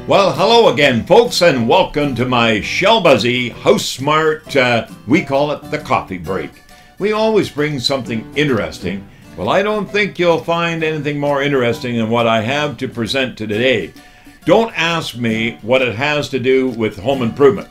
Well, hello again, folks, and welcome to my Shell Buzzy House Smart, we call it the Coffee Break. We always bring something interesting. Well, I don't think you'll find anything more interesting than what I have to present today. Don't ask me what it has to do with home improvement.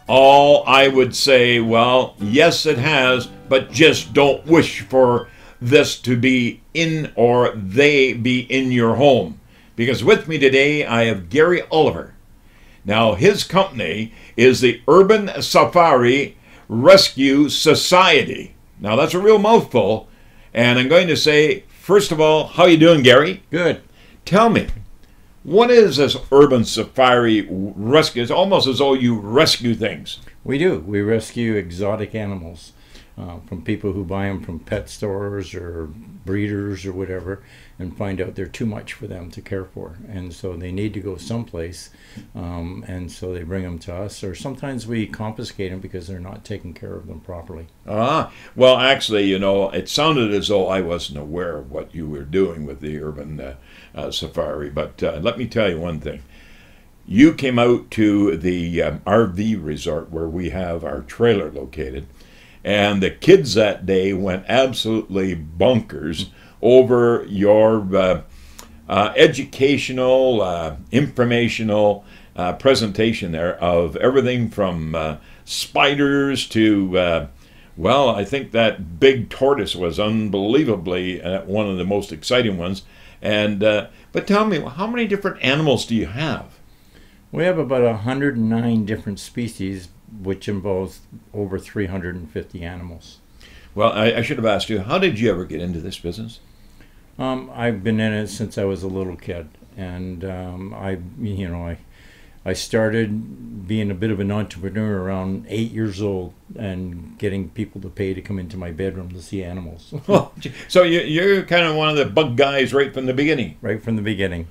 All I would say, well, yes it has, but just don't wish for this to be in or they be in your home. Because with me today, I have Gary Oliver. Now, his company is the Urban Safari Rescue Society. Now, that's a real mouthful. And I'm going to say, first of all, how you doing, Gary? Good. Tell me, what is this Urban Safari Rescue? It's almost as though you rescue things. We do. We rescue exotic animals from people who buy them from pet stores or breeders or whatever, and find out they're too much for them to care for, and so they need to go someplace, and so they bring them to us, or sometimes we confiscate them because they're not taking care of them properly. Well, actually, you know, it sounded as though I wasn't aware of what you were doing with the Urban Safari, but let me tell you one thing. You came out to the RV resort where we have our trailer located, and the kids that day went absolutely bonkers over your educational, informational presentation there of everything from spiders to, well, I think that big tortoise was unbelievably one of the most exciting ones. And but tell me, how many different animals do you have? We have about 109 different species, which involves over 350 animals. Well, I should have asked you, how did you ever get into this business? I've been in it since I was a little kid, and I started being a bit of an entrepreneur around 8 years old, and getting people to pay to come into my bedroom to see animals. So you're kind of one of the bug guys right from the beginning. Right from the beginning,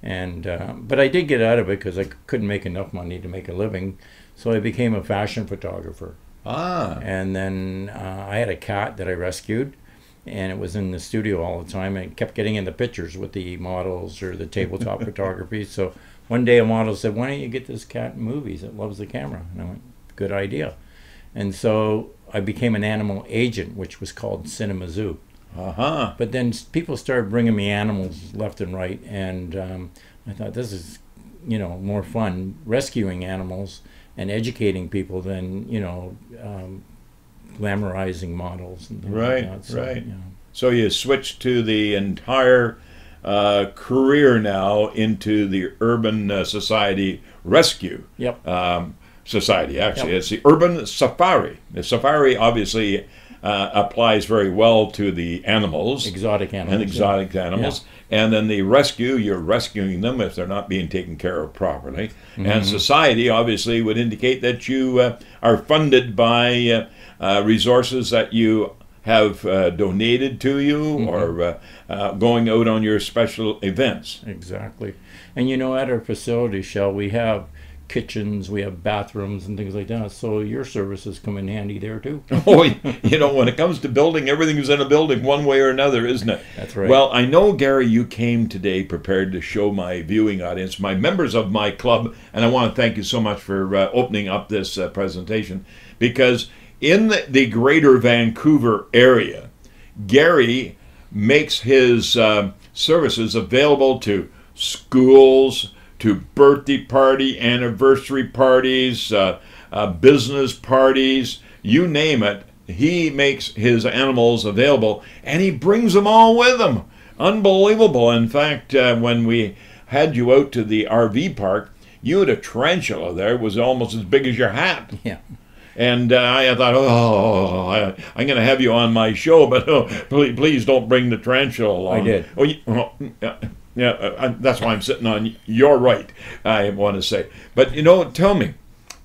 and but I did get out of it because I couldn't make enough money to make a living, so I became a fashion photographer. And then I had a cat that I rescued, and it was in the studio all the time, and kept getting in the pictures with the models or the tabletop photography. So one day a model said, "Why don't you get this cat in movies? It loves the camera." And I went, "Good idea." And so I became an animal agent, which was called Cinema Zoo. But then people started bringing me animals left and right, and I thought, this is, more fun rescuing animals and educating people than, glamorizing models and things like that. So, right. So you switched to the entire career now into the Urban Society Rescue Society. Actually, It's the Urban Safari. The Safari obviously applies very well to the animals. Exotic animals. Yeah. And then the rescue, you're rescuing them if they're not being taken care of properly. Mm-hmm. And society obviously would indicate that you are funded by resources that you have donated to you, or going out on your special events. Exactly. And at our facility, Shell, we have kitchens, we have bathrooms and things like that, so your services come in handy there too. When it comes to building, everything is in a building one way or another, isn't it? That's right. Well, I know, Gary, you came today prepared to show my viewing audience, my members of my club, and I want to thank you so much for opening up this presentation, because in the greater Vancouver area, Gary makes his services available to schools, to birthday party, anniversary parties, business parties, you name it. He makes his animals available, and he brings them all with him. Unbelievable. In fact, when we had you out to the RV park, you had a tarantula there. It was almost as big as your hat. Yeah. And I thought, I'm going to have you on my show, but please don't bring the tarantula along. I did. That's why I'm sitting on your right, I want to say. But, tell me,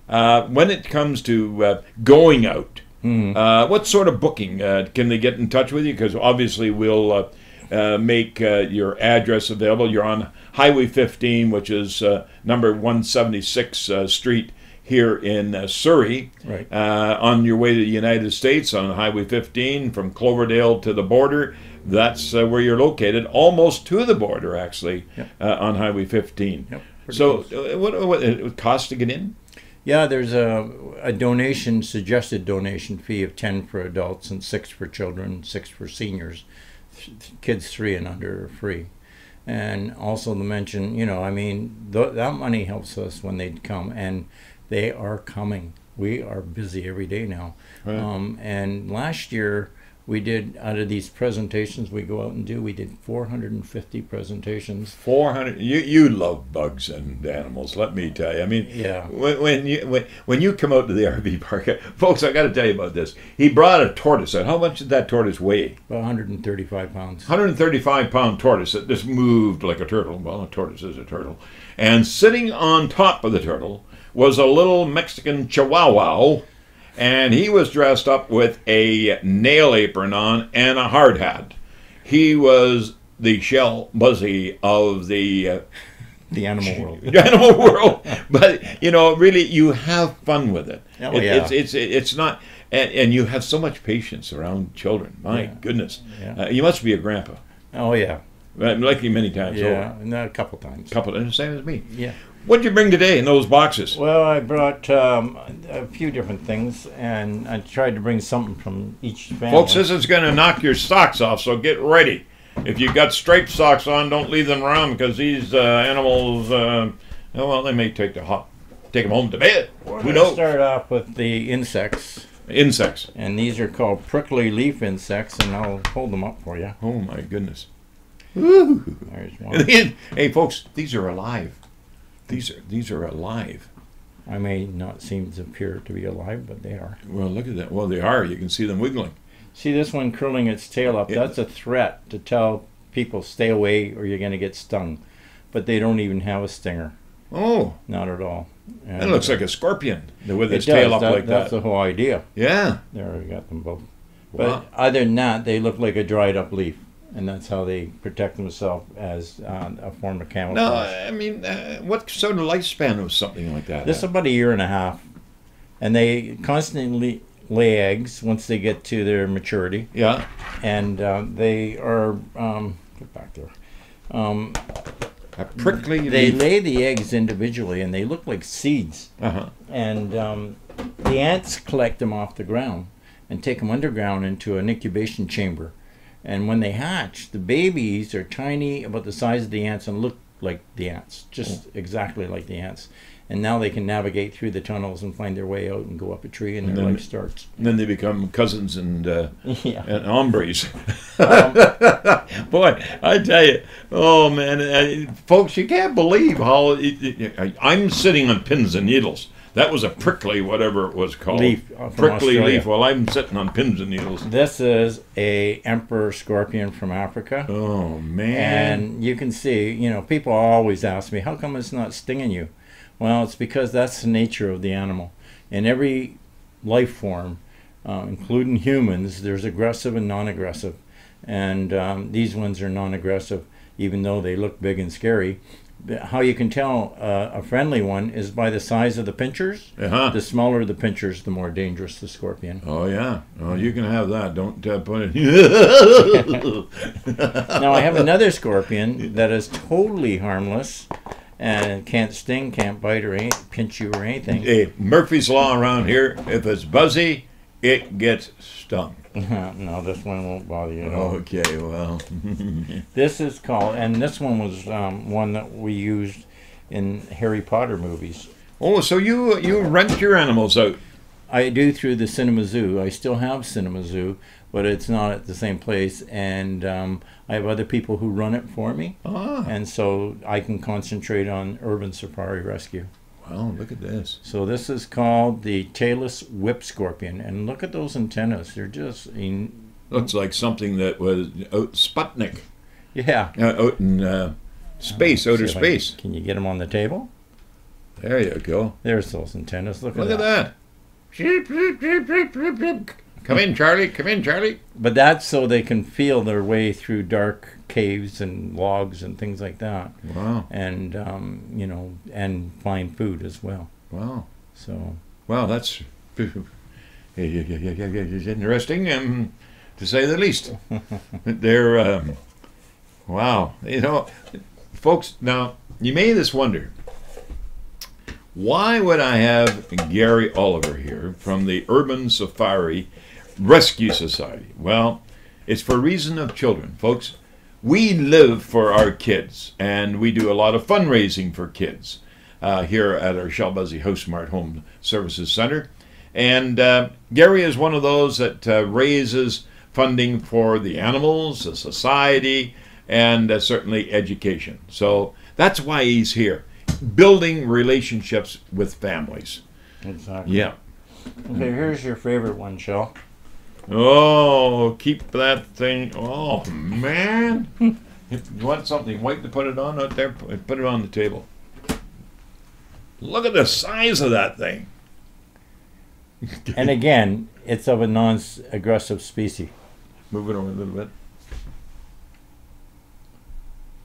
when it comes to going out, what sort of booking can they get in touch with you? Because obviously we'll make your address available. You're on Highway 15, which is number 176 Street here in Surrey, right. On your way to the United States on Highway 15 from Cloverdale to the border. That's where you're located, almost to the border, actually, yep. On Highway 15. Yep. So what it would cost to get in? Yeah, there's a suggested donation fee of 10 for adults and 6 for children, 6 for seniors. Kids 3 and under are free. And also to mention, I mean, that money helps us when they come, and they are coming. We are busy every day now. Right. And last year, we did, out of these presentations we go out and do, we did 450 presentations. 400. You love bugs and animals, let me tell you. I mean, yeah. When you come out to the RV park, folks, I got to tell you about this. He brought a tortoise out. How much did that tortoise weigh? About 135 pounds. 135-pound tortoise that just moved like a turtle. Well, a tortoise is a turtle. And sitting on top of the turtle was a little Mexican Chihuahua. And he was dressed up with a nail apron on and a hard hat. He was the shell Busey of the animal world. Animal world. But really, you have fun with it. Oh, yeah. It's not, and you have so much patience around children. My goodness, you must be a grandpa. Oh yeah, like you many times. Yeah, a couple times. Same as me. Yeah. What did you bring today in those boxes? Well, I brought a few different things, and I tried to bring something from each family. Folks, this is going to knock your socks off, so get ready. If you got striped socks on, don't leave them around, because these animals, they may take them home to bed. Who knows? Start off with the insects. Insects. And these are called Pricklyleaf Insects, and I'll hold them up for you. Oh, my goodness. Woo. There's one. Hey, folks, these are alive. These are alive. I may not seem to appear to be alive, but they are. Well, look at that. Well, they are. You can see them wiggling. See this one curling its tail up? That's a threat to tell people stay away or you're going to get stung. But they don't even have a stinger. Oh. Not at all. And it looks like a scorpion with its tail up like that. That's the whole idea. Yeah. There, we got them both. Wow. But other than that, they look like a dried up leaf. And that's how they protect themselves as a form of camouflage. No, I mean, what sort of lifespan was something like that? This is about 1.5 years. And they constantly lay eggs once they get to their maturity. Yeah. And they are, get back there. A prickly They leaf. lay the eggs individually, and they look like seeds. Uh-huh. And the ants collect them off the ground and take them underground into an incubation chamber. And when they hatch, the babies are tiny, about the size of the ants, and look like the ants, just exactly like the ants. And now they can navigate through the tunnels and find their way out and go up a tree, and their life starts. And then they become cousins and hombres. Boy, I tell you, oh man, folks, you can't believe how I'm sitting on pins and needles. That was a prickly, whatever it was called. Leaf. Prickly leaf. Well, I'm sitting on pins and needles. This is a emperor scorpion from Africa. Oh, man. And you can see, people always ask me, how come it's not stinging you? Well, it's because that's the nature of the animal. In every life form, including humans, there's aggressive and non-aggressive. And these ones are non-aggressive, even though they look big and scary. How you can tell a friendly one is by the size of the pinchers. Uh-huh. The smaller the pinchers, the more dangerous the scorpion. Oh, yeah. Oh, you can have that. Don't put it... Now, I have another scorpion that is totally harmless and can't sting, can't bite, or pinch you or anything. Hey, Murphy's Law around here, if it's buzzy, it gets stung. No, this one won't bother you at all. Okay, well. This is called, and this one was one that we used in Harry Potter movies. Oh, so you rent your animals out? I do through the Cinema Zoo. I still have Cinema Zoo, but it's not at the same place. And I have other people who run it for me. Ah. And so I can concentrate on urban safari rescue. Wow, look at this. So this is called the Tailless whip scorpion. And look at those antennas. They're just... Looks like something that was out Sputnik. Yeah. Out in space, outer space. Can you get them on the table? There you go. There's those antennas. Look at that. Come in, Charlie. Come in, Charlie. But that's so they can feel their way through dark caves and logs and things like that. Wow. And and find food as well. Wow. So. Wow, that's interesting, to say the least. They're wow. Folks. Now you may just wonder, Why would I have Gary Oliver here from the Urban Safari Rescue Society? Well, it's for a reason of children, folks. We live for our kids, and we do a lot of fundraising for kids here at our Shell Busey House Smart Home Services Center. And Gary is one of those that raises funding for the animals, the society, and certainly education. So that's why he's here, building relationships with families. Exactly. Yeah. Okay, here's your favorite one, Shell. Oh, keep that thing. Oh, man. You want something white to put it on out there? Put it on the table. Look at the size of that thing. And again, it's of a non-aggressive species. Move it over a little bit.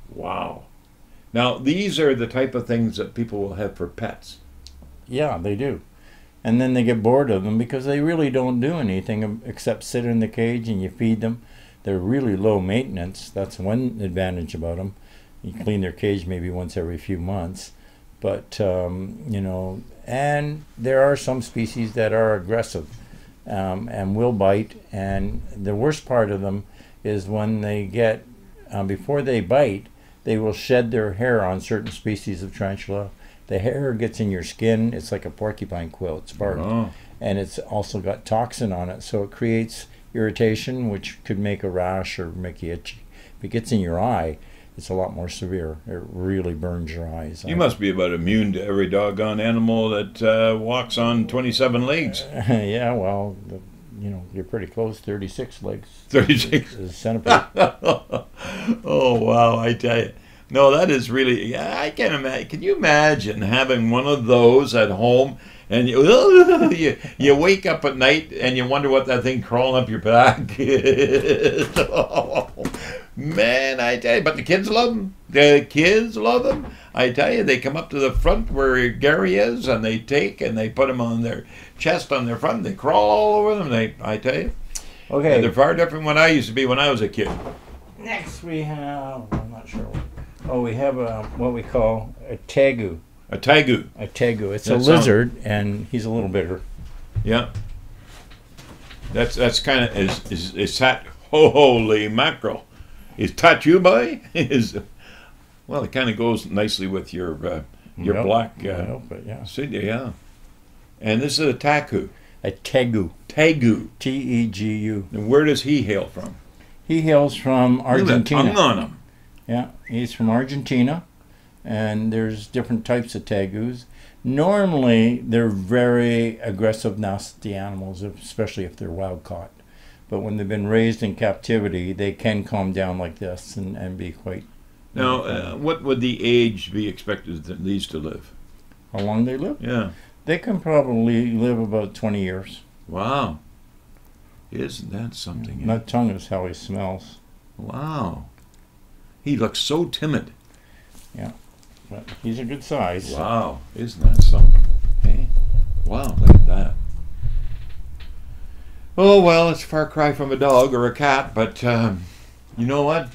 Wow. Now, these are the type of things that people will have for pets. Yeah, they do. And then they get bored of them because they really don't do anything except sit in the cage and you feed them. They're really low maintenance. That's one advantage about them. You clean their cage maybe once every few months. But, you know, and there are some species that are aggressive and will bite. And the worst part of them is when they get, before they bite, they will shed their hair on certain species of tarantula. The hair gets in your skin. It's like a porcupine quill. It's barbed. Oh. And it's also got toxin on it. So it creates irritation, which could make a rash or make you itchy. If it gets in your eye, it's a lot more severe. It really burns your eyes. You must be about immune to every doggone animal that walks on 27 legs. Yeah, well, you know, you're pretty close. 36 legs. 36? Is centipede. Oh, wow, I tell you. No, that is really, yeah, I can't imagine. Can you imagine having one of those at home and you wake up at night and you wonder what that thing crawling up your back is? Oh, man, I tell you. But the kids love them. The kids love them. I tell you, they come up to the front where Gary is and they take and they put them on their chest on their front. They crawl all over them. I tell you. Okay. And they're far different from what I used to be when I was a kid. Next we have, I'm not sure what. Oh, we have what we call a Tegu. A Tegu. A Tegu. It's a lizard, and he's a little bigger. Yeah. That's kind of is that holy mackerel? Is that you, boy? Well, it kind of goes nicely with your black. But yeah. See, yeah. And this is a Tegu. A Tegu. Tegu. Tegu. And where does he hail from? He hails from Argentina. Look at that tongue on him. Yeah, he's from Argentina, and there's different types of Tegus. Normally, they're very aggressive, nasty animals, especially if they're wild caught. But when they've been raised in captivity, they can calm down like this and be quite... Now, what would the age be expected of these to live? How long they live? Yeah. They can probably live about 20 years. Wow. Isn't that something? That tongue is how he smells. Wow. He looks so timid. Yeah, but he's a good size. Wow, isn't that something? Hey? Wow, look at that. Oh, well, it's a far cry from a dog or a cat, but you know what?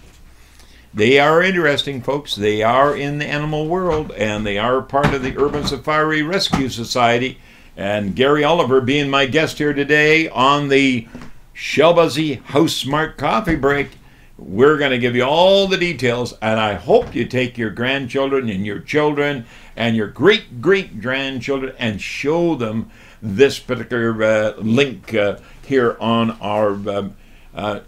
They are interesting, folks. They are in the animal world, and they are part of the Urban Safari Rescue Society. And Gary Oliver being my guest here today on the Shell Busey House Smart Coffee Break. We're going to give you all the details, and I hope you take your grandchildren and your children and your great-great-grandchildren and show them this particular link here on our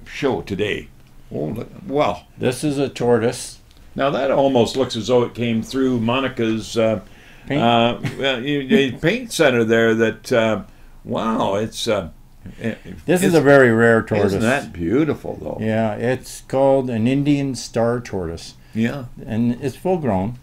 show today. Oh, look, wow. This is a tortoise. Now, that almost looks as though it came through Monica's paint center there. That, wow, it's... This is a very rare tortoise. Isn't that beautiful, though? Yeah, it's called an Indian star tortoise. Yeah. And it's full grown.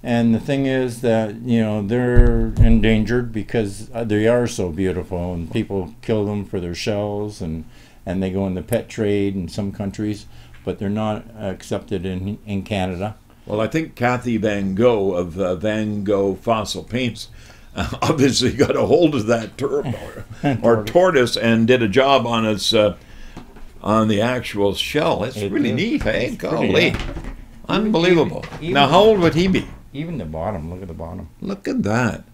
And the thing is that, you know, they're endangered because they are so beautiful, and people kill them for their shells, and they go in the pet trade in some countries, but they're not accepted in Canada. Well, I think Kathy Van Gogh of Van Gogh Fossil Paints obviously got a hold of that tortoise and did a job on its on the actual shell. It's really neat, hey? Golly. Unbelievable. Now, how old would he be? Even the bottom. Look at the bottom. Look at that.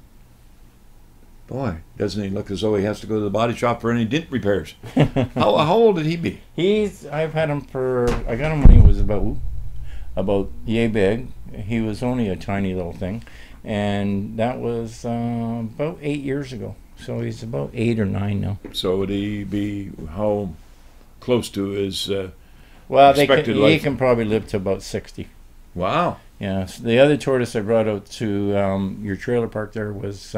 Boy, doesn't he look as though he has to go to the body shop for any dent repairs? How old did he be? I've had him for, I got him when he was about yay big. He was only a tiny little thing. And that was about 8 years ago. So he's about 8 or 9 now. So would he be how close to his expected life? He can probably live to about 60. Wow. Yeah. So the other tortoise I brought out to your trailer park there was,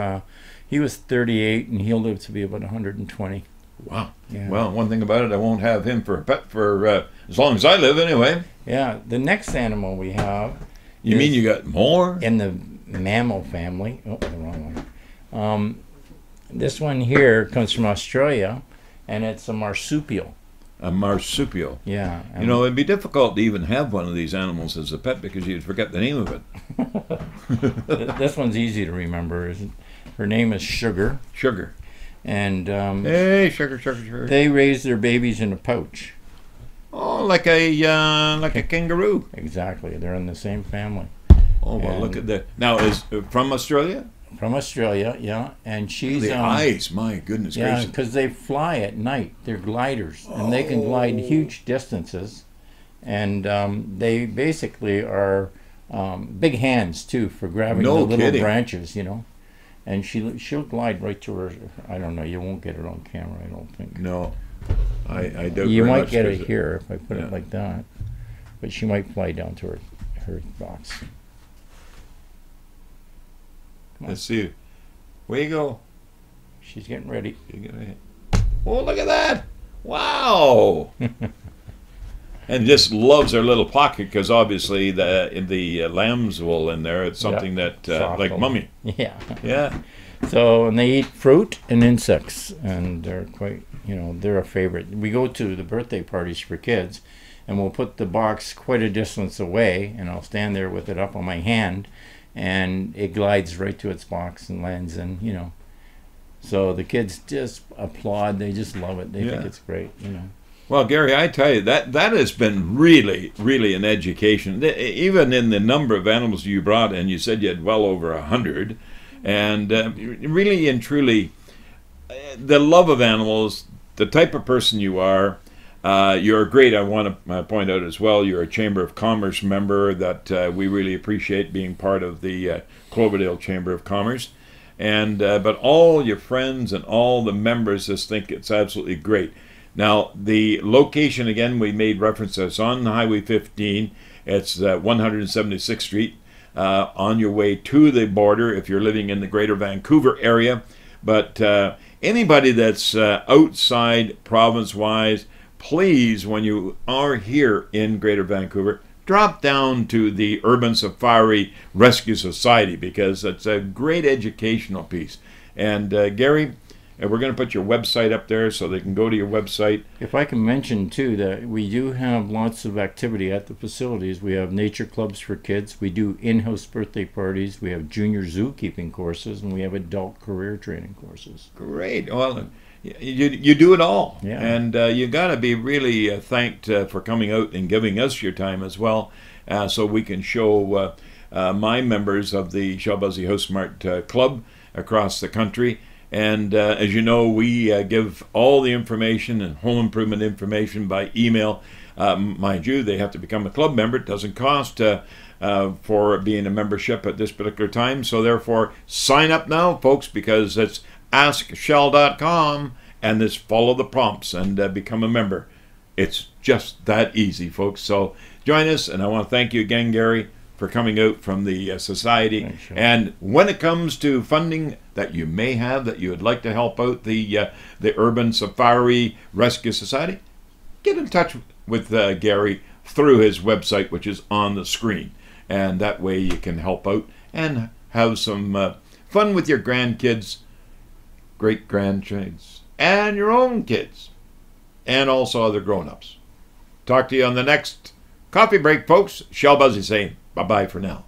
he was 38, and he'll live to be about 120. Wow. Yeah. Well, one thing about it, I won't have him for a pet for as long as I live anyway. Yeah. The next animal we have... You mean you got more? In the mammal family. Oh, the wrong one. This one here comes from Australia, and it's a marsupial. A marsupial. Yeah. You know, it'd be difficult to even have one of these animals as a pet because you'd forget the name of it. This one's easy to remember. Her name is Sugar. Sugar. And hey, Sugar. They raise their babies in a pouch. Oh, like a kangaroo. Exactly. They're in the same family. Oh, well, look at that. Now, is from Australia? From Australia, yeah. And she's... The eyes, my goodness gracious. Yeah, because they fly at night. They're gliders. And they can glide huge distances. And they basically are big hands, too, for grabbing the little branches, you know. And she'll glide right to her... I don't know. You won't get it on camera, I don't think. No. I doubt you might get it here if I put it like that. But she might fly down to her box. Let's see. Where you go? She's getting ready. Oh, look at that! Wow! And just loves her little pocket because obviously the lamb's wool in there. It's something that like mummy. Yeah. Yeah. So, and they eat fruit and insects, and they're quite, they're a favorite. We go to the birthday parties for kids, and we'll put the box quite a distance away, and I'll stand there with it up on my hand, and it glides right to its box and lands in, So the kids just applaud. They just love it. They think it's great, Well, Gary, I tell you, that has been really, really an education. Even in the number of animals you brought, and you said you had well over 100, and really and truly, the love of animals, the type of person you are, you're great. I want to point out as well, you're a Chamber of Commerce member that we really appreciate being part of the Cloverdale Chamber of Commerce. And but all your friends and all the members just think it's absolutely great. Now, the location, again, we made reference to, it's on Highway 15. It's 176th Street, on your way to the border if you're living in the Greater Vancouver area. But anybody that's outside province-wise, please, when you are here in Greater Vancouver, drop down to the Urban Safari Rescue Society because it's a great educational piece. And Gary, we're going to put your website up there so they can go to your website. If I can mention, too, that we do have lots of activity at the facilities. We have nature clubs for kids. We do in-house birthday parties. We have junior zookeeping courses, and we have adult career training courses. Great. Well, you do it all. Yeah. And you got to be really thanked for coming out and giving us your time as well so we can show my members of the Shell Busey House Smart Club across the country. And as you know, we give all the information and home improvement information by email. Mind you, they have to become a club member. It doesn't cost for being a membership at this particular time. So therefore, sign up now, folks, because it's askshell.com and just follow the prompts and become a member. It's just that easy, folks. So join us, and I want to thank you again, Gary, for coming out from the society. Thanks, Sean. And when it comes to funding that you may have that you would like to help out the Urban Safari Rescue Society, get in touch with Gary through his website, which is on the screen. And that way you can help out and have some fun with your grandkids, great-grandkids, and your own kids, and also other grown-ups. Talk to you on the next coffee break, folks. Shell Busey saying bye-bye for now.